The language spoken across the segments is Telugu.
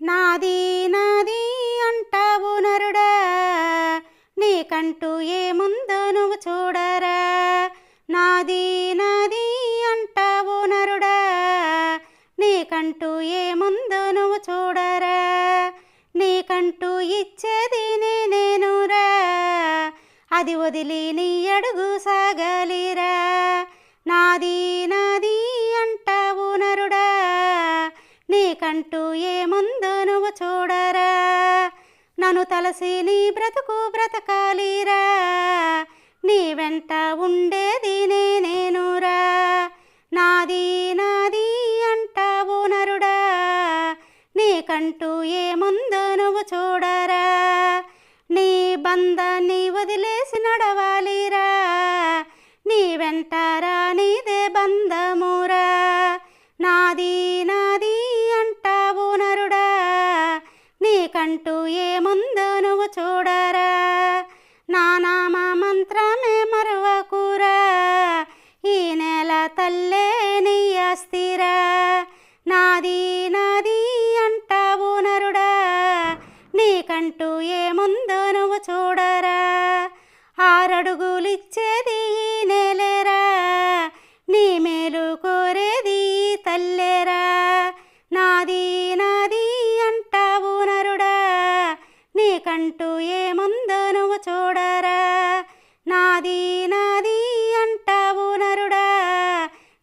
నాది నాది అంటావు నరుడా, నీకంటూ ఏముందో నువ్వు చూడరా. నాది నాది అంటావు నరుడా, నీకంటూ ఏముందో నువ్వు చూడరా. నీకంటూ ఇచ్చేది నేనేనురా, అది వదిలి నీ అడుగు సాగాలిరా. నాది నాది అంటావు నరుడా, నీకంటూ ఏముందో నువ్వు చూడరా. నన్ను తలసి నీ బ్రతుకు బ్రతకాలిరా, నీ వెంట ఉండేది నేనేనురా. నాది నాది అంటావు నరుడా, నీకంటూ ఏముందో నువ్వు చూడరా. నీ బంధాన్ని వదిలేసి నడవాలిరా, నీ వెంటారా నీదే బంధమురా. నాది నాది అంటావు నరుడా, నీకంటూ ఏముందో నువ్వు చూడరా. నా నామ మంత్రమే మరువకురా, ఈ నెల తల్లే నీ ఆస్తిరా. నాది నాది అంటావు నరుడా, నీకంటూ ఏముందో నువ్వు చూడరా. 6 అడుగులిచ్చేది ఈ నేలేరా, నీ మేలు కోరేది తల్లేరా. నాది నాది అంటావు నరుడా, నీకంటూ ఏముందో నువ్వు చూడరా. నాది నాది అంటావు నరుడా,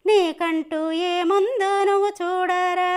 నీకంటూ ఏముందో నువ్వు చూడరా.